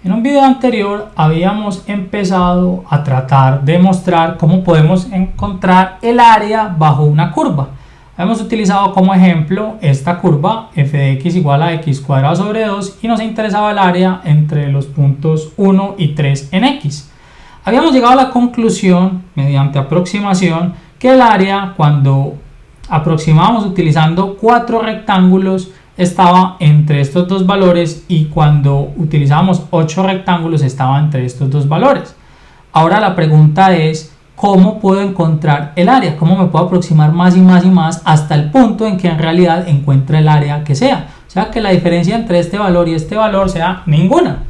En un video anterior habíamos empezado a tratar de mostrar cómo podemos encontrar el área bajo una curva. Hemos utilizado como ejemplo esta curva f de x igual a x cuadrado sobre 2 y nos interesaba el área entre los puntos 1 y 3 en x. Habíamos llegado a la conclusión, mediante aproximación, que el área, cuando aproximamos utilizando 4 rectángulos, estaba entre estos dos valores, y cuando utilizamos 8 rectángulos estaba entre estos dos valores. Ahora la pregunta es, ¿cómo puedo encontrar el área? ¿Cómo me puedo aproximar más y más y más hasta el punto en que en realidad encuentre el área que sea? O sea, que la diferencia entre este valor y este valor sea ninguna.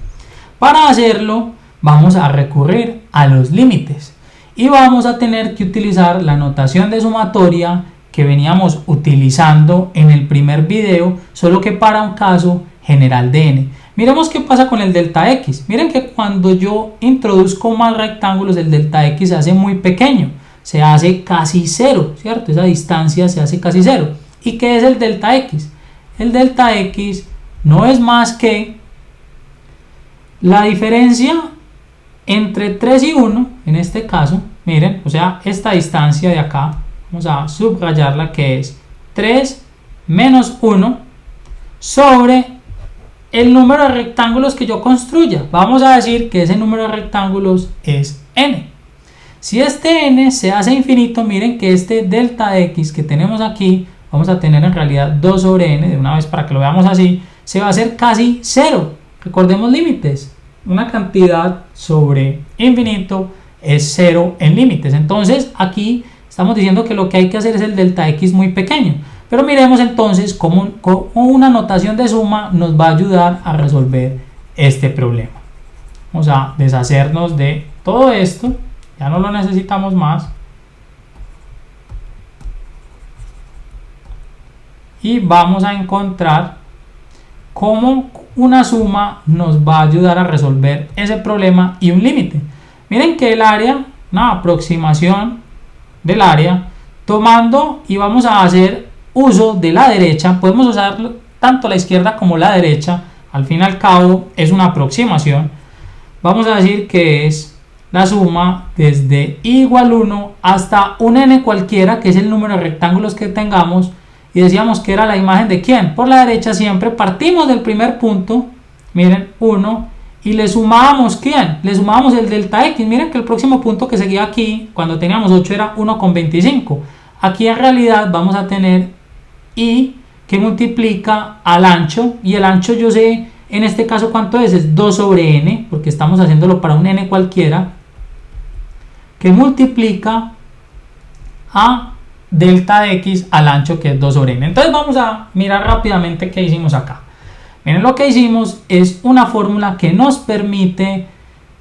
Para hacerlo vamos a recurrir a los límites y vamos a tener que utilizar la notación de sumatoria que veníamos utilizando en el primer video, solo que para un caso general de n. Miremos qué pasa con el delta x. Miren que cuando yo introduzco más rectángulos, el delta x se hace muy pequeño, se hace casi cero, ¿cierto? Esa distancia se hace casi cero. ¿Y qué es el delta x? El delta x no es más que la diferencia entre 3 y 1, en este caso, miren, o sea, esta distancia de acá, vamos a subrayarla, que es 3 menos 1 sobre el número de rectángulos que yo construya. Vamos a decir que ese número de rectángulos es n. Si este n se hace infinito, miren que este delta x que tenemos aquí, vamos a tener en realidad 2 sobre n, de una vez para que lo veamos así, se va a hacer casi 0. Recordemos límites. Una cantidad sobre infinito es 0 en límites. Entonces aquí estamos diciendo que lo que hay que hacer es el delta x muy pequeño. Pero miremos entonces cómo una notación de suma nos va a ayudar a resolver este problema. Vamos a deshacernos de todo esto, ya no lo necesitamos más. Y vamos a encontrar cómo una suma nos va a ayudar a resolver ese problema y un límite. Miren que el área, una aproximación del área, tomando y vamos a hacer uso de la derecha, podemos usar tanto la izquierda como la derecha, al fin y al cabo es una aproximación. Vamos a decir que es la suma desde i igual 1 hasta un n cualquiera, que es el número de rectángulos que tengamos, y decíamos que era la imagen de quién. Por la derecha siempre partimos del primer punto, miren, 1, y le sumábamos ¿quién? Le sumábamos el delta x. Miren que el próximo punto que seguía aquí, cuando teníamos 8, era 1,25. Aquí en realidad vamos a tener i que multiplica al ancho, y el ancho yo sé en este caso cuánto es 2 sobre n, porque estamos haciéndolo para un n cualquiera, que multiplica a delta de x al ancho, que es 2 sobre n. Entonces vamos a mirar rápidamente qué hicimos acá. Miren, lo que hicimos es una fórmula que nos permite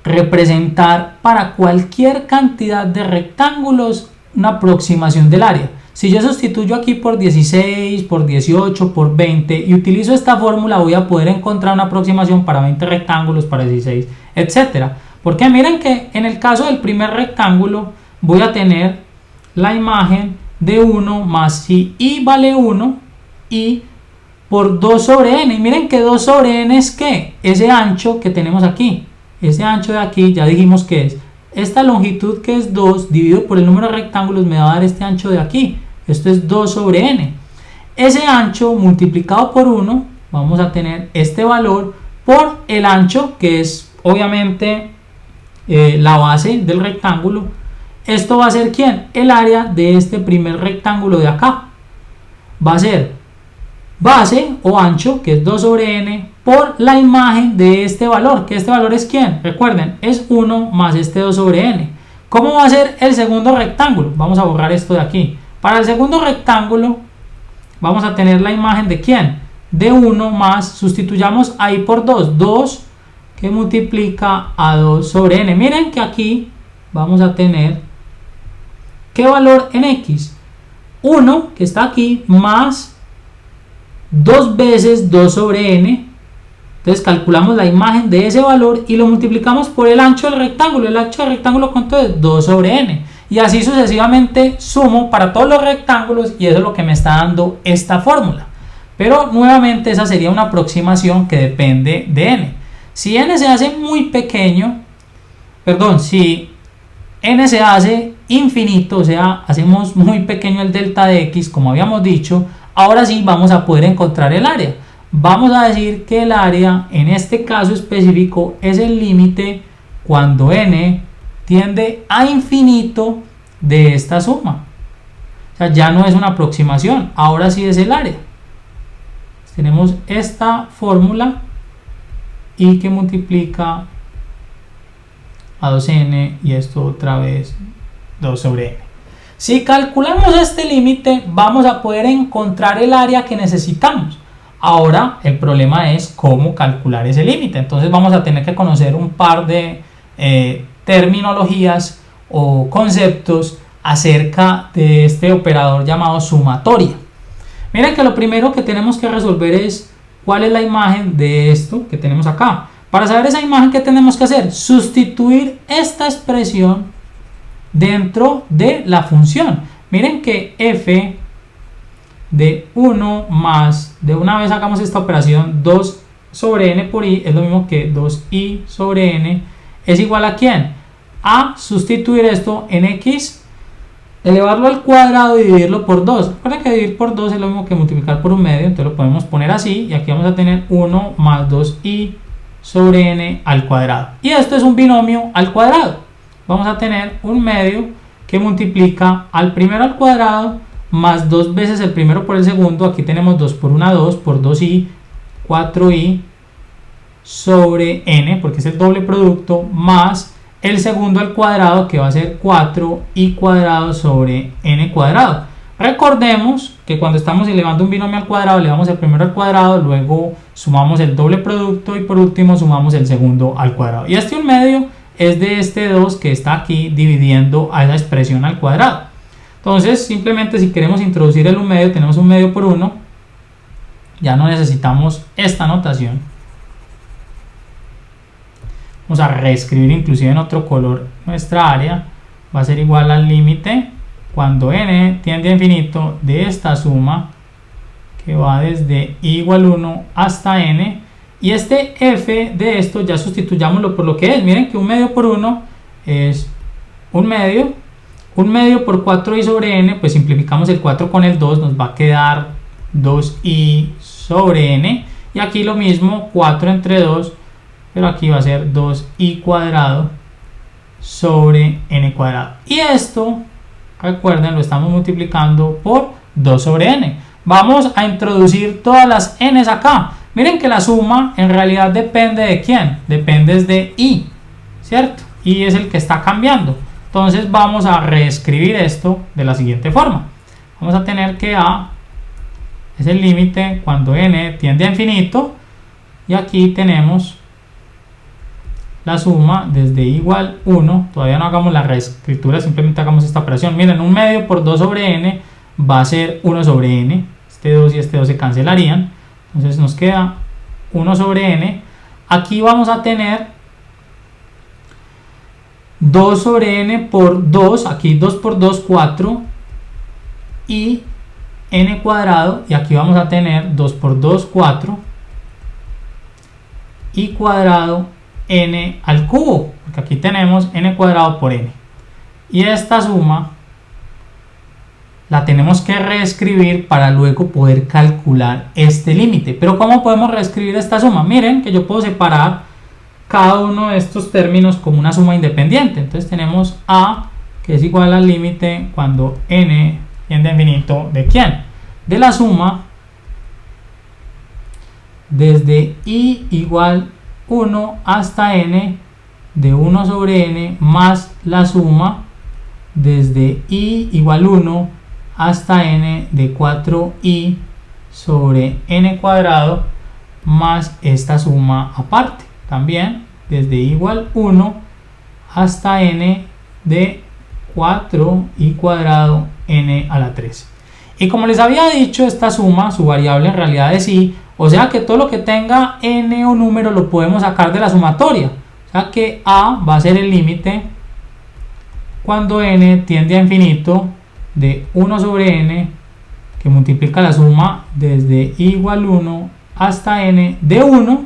representar para cualquier cantidad de rectángulos una aproximación del área. Si yo sustituyo aquí por 16, por 18, por 20 y utilizo esta fórmula, voy a poder encontrar una aproximación para 20 rectángulos, para 16, etcétera. Porque miren que en el caso del primer rectángulo voy a tener la imagen de 1 más, si i vale 1, i por 2 sobre n. Y miren que 2 sobre n es ¿qué? Ese ancho que tenemos aquí. Ese ancho de aquí ya dijimos que es esta longitud, que es 2, dividido por el número de rectángulos, me va a dar este ancho de aquí. Esto es 2 sobre n. Ese ancho multiplicado por 1, vamos a tener este valor por el ancho, que es obviamente la base del rectángulo. Esto va a ser ¿quién? El área de este primer rectángulo de acá. Va a ser base o ancho, que es 2 sobre n, por la imagen de este valor, que este valor es ¿quién? Recuerden, es 1 más este 2 sobre n. ¿Cómo va a ser el segundo rectángulo? Vamos a borrar esto de aquí. Para el segundo rectángulo vamos a tener la imagen de ¿quién? De 1 más, sustituyamos ahí por 2, 2 que multiplica a 2 sobre n. Miren que aquí vamos a tener ¿qué valor en x? 1, que está aquí, más 2 veces 2 sobre n. Entonces calculamos la imagen de ese valor y lo multiplicamos por el ancho del rectángulo. El ancho del rectángulo, ¿cuánto es? 2 sobre n. Y así sucesivamente sumo para todos los rectángulos, y eso es lo que me está dando esta fórmula. Pero nuevamente esa sería una aproximación que depende de n. Si n se hace muy pequeño, perdón, si n se hace infinito, o sea, hacemos muy pequeño el delta de x, como habíamos dicho, ahora sí vamos a poder encontrar el área. Vamos a decir que el área, en este caso específico, es el límite cuando n tiende a infinito de esta suma. O sea, ya no es una aproximación, ahora sí es el área. Tenemos esta fórmula y que multiplica a 2n y esto otra vez 2 sobre n. Si calculamos este límite, vamos a poder encontrar el área que necesitamos. Ahora el problema es cómo calcular ese límite. Entonces vamos a tener que conocer un par de terminologías o conceptos acerca de este operador llamado sumatoria. Miren que lo primero que tenemos que resolver es cuál es la imagen de esto que tenemos acá. Para saber esa imagen, ¿qué tenemos que hacer? Sustituir esta expresión dentro de la función. Miren que f de 1 más, de una vez hagamos esta operación, 2 sobre n por i es lo mismo que 2i sobre n es igual a ¿quién? A sustituir esto en x, elevarlo al cuadrado y dividirlo por 2. Recuerden que dividir por 2 es lo mismo que multiplicar por un medio, entonces lo podemos poner así y aquí vamos a tener 1 más 2i sobre n al cuadrado. Y esto es un binomio al cuadrado. Vamos a tener un medio que multiplica al primero al cuadrado más 2 veces el primero por el segundo. Aquí tenemos 2 por 1, 2 por 2i, 4i sobre n, porque es el doble producto, más el segundo al cuadrado, que va a ser 4i cuadrado sobre n cuadrado. Recordemos que cuando estamos elevando un binomio al cuadrado, elevamos el primero al cuadrado, luego sumamos el doble producto y por último sumamos el segundo al cuadrado. Y este 1/2 es de este 2 que está aquí dividiendo a esa expresión al cuadrado. Entonces simplemente si queremos introducir el 1/2, tenemos 1/2 por 1, ya no necesitamos esta notación. Vamos a reescribir inclusive en otro color nuestra área. Va a ser igual al límite cuando n tiende a infinito de esta suma que va desde i igual 1 hasta n. Y este f de esto ya sustituyámoslo por lo que es. Miren que 1/2 por 1 es 1/2. 1/2 por 4i sobre n, pues simplificamos el 4 con el 2, nos va a quedar 2i sobre n. Y aquí lo mismo, 4 entre 2, pero aquí va a ser 2i cuadrado sobre n cuadrado. Y esto, recuerden, lo estamos multiplicando por 2 sobre n. Vamos a introducir todas las n's acá. Miren que la suma en realidad depende de quién, depende de i, ¿cierto? I es el que está cambiando. Entonces vamos a reescribir esto de la siguiente forma. Vamos a tener que a es el límite cuando n tiende a infinito y aquí tenemos la suma desde i igual 1, todavía no hagamos la reescritura, simplemente hagamos esta operación. Miren, 1/2 por 2 sobre n va a ser 1 sobre n, este 2 y este 2 se cancelarían, entonces nos queda 1 sobre n. Aquí vamos a tener 2 sobre n por 2, aquí 2 por 2, 4, y n cuadrado, y aquí vamos a tener 2 por 2, 4, y cuadrado n al cubo, porque aquí tenemos n cuadrado por n. Y esta suma la tenemos que reescribir para luego poder calcular este límite. Pero ¿cómo podemos reescribir esta suma? Miren que yo puedo separar cada uno de estos términos como una suma independiente. Entonces tenemos a, que es igual al límite cuando n tiende a infinito, ¿de quién? De la suma desde i igual 1 hasta n de 1 sobre n más la suma desde i igual 1 hasta n de 4i sobre n cuadrado más esta suma aparte. También desde i igual 1 hasta n de 4i cuadrado n a la 3. Y como les había dicho, esta suma, su variable en realidad es i, o sea que todo lo que tenga n o número lo podemos sacar de la sumatoria. O sea que a va a ser el límite cuando n tiende a infinito de 1 sobre n, que multiplica la suma desde i igual 1 hasta n de 1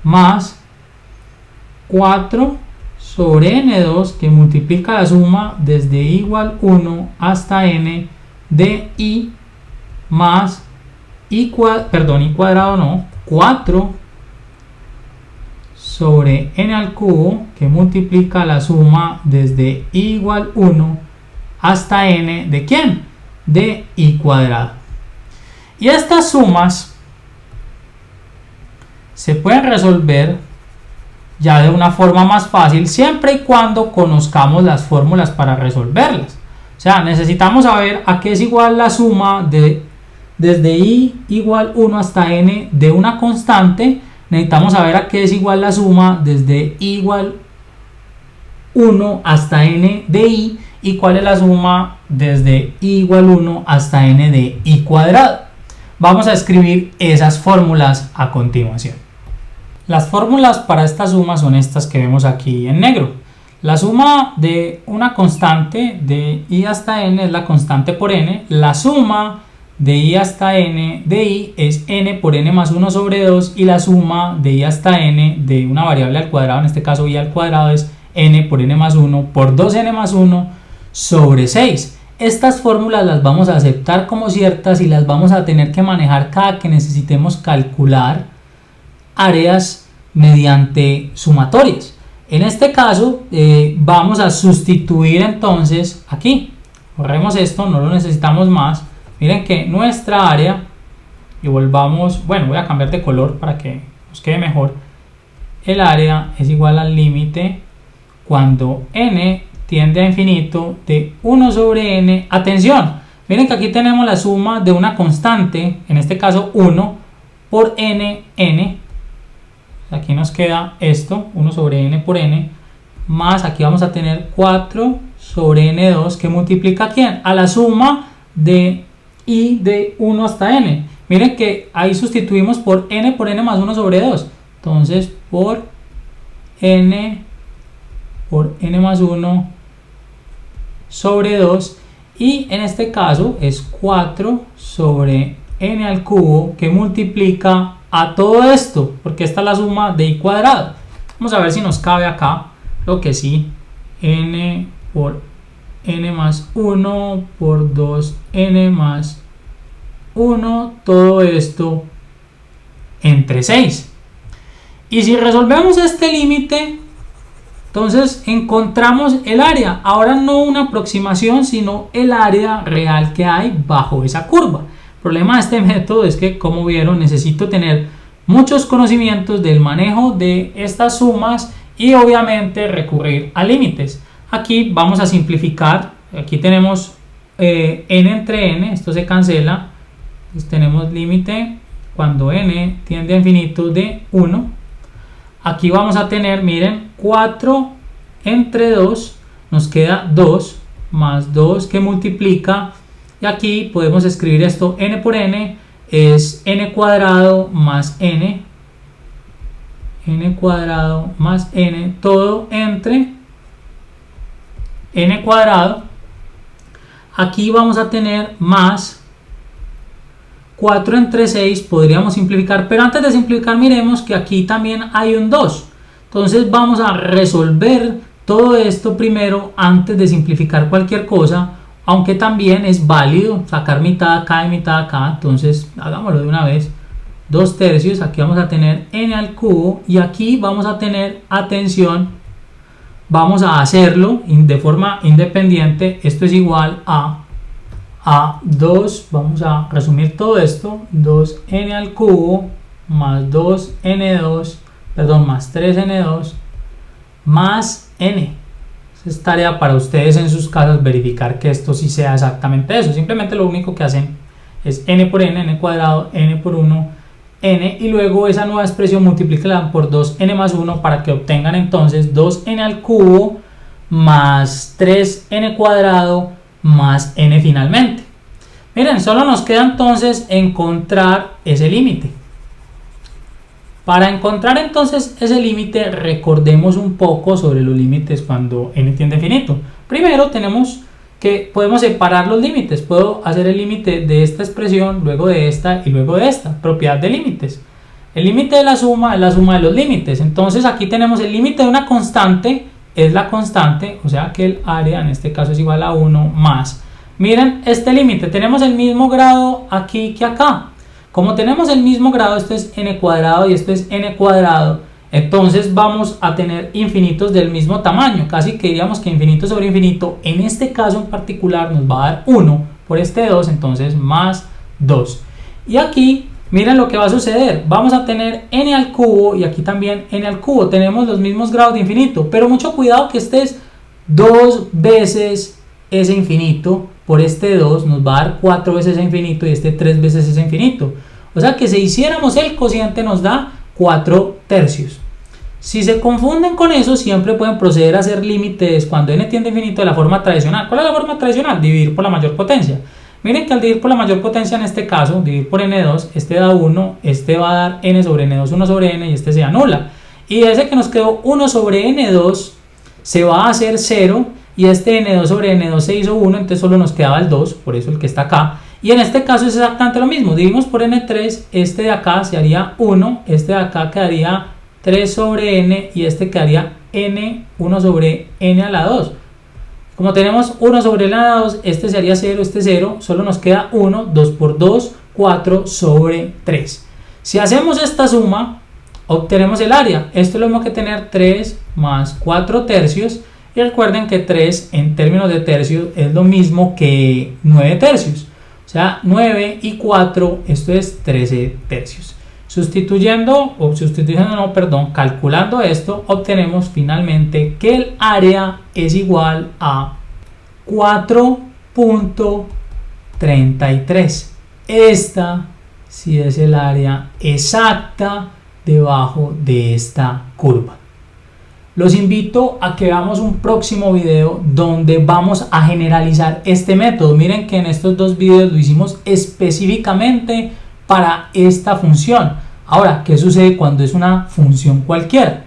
más 4 sobre n2 que multiplica la suma desde i igual 1 hasta n de i más i cuadrado no, 4 sobre n al cubo que multiplica la suma desde i igual 1 hasta n de ¿quién? De i cuadrado. Y estas sumas se pueden resolver ya de una forma más fácil siempre y cuando conozcamos las fórmulas para resolverlas. O sea, necesitamos saber a qué es igual la suma desde i igual 1 hasta n de una constante. Necesitamos saber a qué es igual la suma desde i igual 1 hasta n de i y cuál es la suma desde i igual 1 hasta n de i cuadrado. Vamos a escribir esas fórmulas a continuación. Las fórmulas para esta suma son estas que vemos aquí en negro. La suma de una constante de i hasta n es la constante por n. La suma de i hasta n de i es n por n más 1 sobre 2 y la suma de i hasta n de una variable al cuadrado, en este caso i al cuadrado, es n por n más 1 por 2n más 1 sobre 6. Estas fórmulas las vamos a aceptar como ciertas y las vamos a tener que manejar cada que necesitemos calcular áreas mediante sumatorias. En este caso vamos a sustituir entonces aquí. Borremos esto, no lo necesitamos más. Miren que nuestra área, y volvamos, bueno, voy a cambiar de color para que nos quede mejor. El área es igual al límite cuando n tiende a infinito de 1 sobre n. Atención, miren que aquí tenemos la suma de una constante, en este caso 1 por n. Aquí nos queda esto, 1 sobre n por n, más aquí vamos a tener 4 sobre n2 que multiplica ¿a quién? A la suma de i de 1 hasta n. Miren que ahí sustituimos por n más 1 sobre 2. Entonces por n más 1 sobre 2 y en este caso es 4 sobre n al cubo que multiplica a todo esto, porque esta es la suma de i cuadrado. Vamos a ver si nos cabe acá. Lo que sí, n por n más 1 por 2n más 1, todo esto entre 6. Y si resolvemos este límite, entonces encontramos el área. Ahora no una aproximación, sino el área real que hay bajo esa curva. El problema de este método es que, como vieron, necesito tener muchos conocimientos del manejo de estas sumas y obviamente recurrir a límites. Aquí vamos a simplificar. Aquí tenemos n entre n, esto se cancela. Entonces tenemos límite cuando n tiende a infinito de 1. Aquí vamos a tener, miren, 4 entre 2, nos queda 2 más 2 que multiplica. Y aquí podemos escribir esto, n por n es n cuadrado más n cuadrado más n, todo entre n cuadrado. Aquí vamos a tener más 4 entre 6, podríamos simplificar, pero antes de simplificar miremos que aquí también hay un 2. Entonces vamos a resolver todo esto primero antes de simplificar cualquier cosa, aunque también es válido sacar mitad acá y mitad acá. Entonces hagámoslo de una vez. 2 tercios, aquí vamos a tener n al cubo y aquí vamos a tener, atención, vamos a hacerlo de forma independiente. Esto es igual a 2, vamos a resumir todo esto, 2n al cubo más 2n2, perdón, más 3n2 más n. Es tarea para ustedes en sus casas verificar que esto sí sea exactamente eso. Simplemente lo único que hacen es n por n cuadrado, n por 1, n, y luego esa nueva expresión multiplíquela por 2n más 1 para que obtengan entonces 2n al cubo más 3n cuadrado más n finalmente. Miren, solo nos queda entonces encontrar ese límite. Para encontrar entonces ese límite, recordemos un poco sobre los límites cuando n tiende a infinito. Primero tenemos que podemos separar los límites. Puedo hacer el límite de esta expresión, luego de esta y luego de esta. Propiedad de límites. El límite de la suma es la suma de los límites. Entonces aquí tenemos el límite de una constante, es la constante, o sea que el área en este caso es igual a 1 más. Miren este límite, tenemos el mismo grado aquí que acá. Como tenemos el mismo grado, esto es n cuadrado y esto es n cuadrado, entonces vamos a tener infinitos del mismo tamaño, casi que diríamos que infinito sobre infinito. En este caso en particular nos va a dar 1 por este 2, entonces más 2. Y aquí miren lo que va a suceder, vamos a tener n al cubo y aquí también n al cubo, tenemos los mismos grados de infinito, pero mucho cuidado que este es 2 veces ese infinito, por este 2 nos va a dar 4 veces ese infinito y este 3 veces ese infinito, o sea que si hiciéramos el cociente nos da 4 tercios. Si se confunden con eso, siempre pueden proceder a hacer límites cuando n tiende a infinito de la forma tradicional. ¿Cuál es la forma tradicional? Dividir por la mayor potencia. Miren que al dividir por la mayor potencia en este caso, dividir por n2, este da 1, este va a dar n sobre n2, 1 sobre n y este se anula. Y ese que nos quedó 1 sobre n2 se va a hacer 0 y este n2 sobre n2 se hizo 1, entonces solo nos quedaba el 2, por eso el que está acá. Y en este caso es exactamente lo mismo, dividimos por n3, este de acá se haría 1, este de acá quedaría 3 sobre n y este quedaría n 1 sobre n a la 2. Como tenemos 1 sobre n a la 2, este sería 0, este 0, solo nos queda 1, 2 por 2, 4 sobre 3. Si hacemos esta suma, obtenemos el área. Esto es lo mismo que tener 3 más 4 tercios. Y recuerden que 3 en términos de tercios es lo mismo que 9 tercios. O sea, 9 y 4, esto es 13 tercios. Calculando esto, obtenemos finalmente que el área es igual a 4.33. Esta sí es el área exacta debajo de esta curva. Los invito a que veamos un próximo video donde vamos a generalizar este método. Miren que en estos dos videos lo hicimos específicamente para esta función. Ahora, ¿qué sucede cuando es una función cualquiera?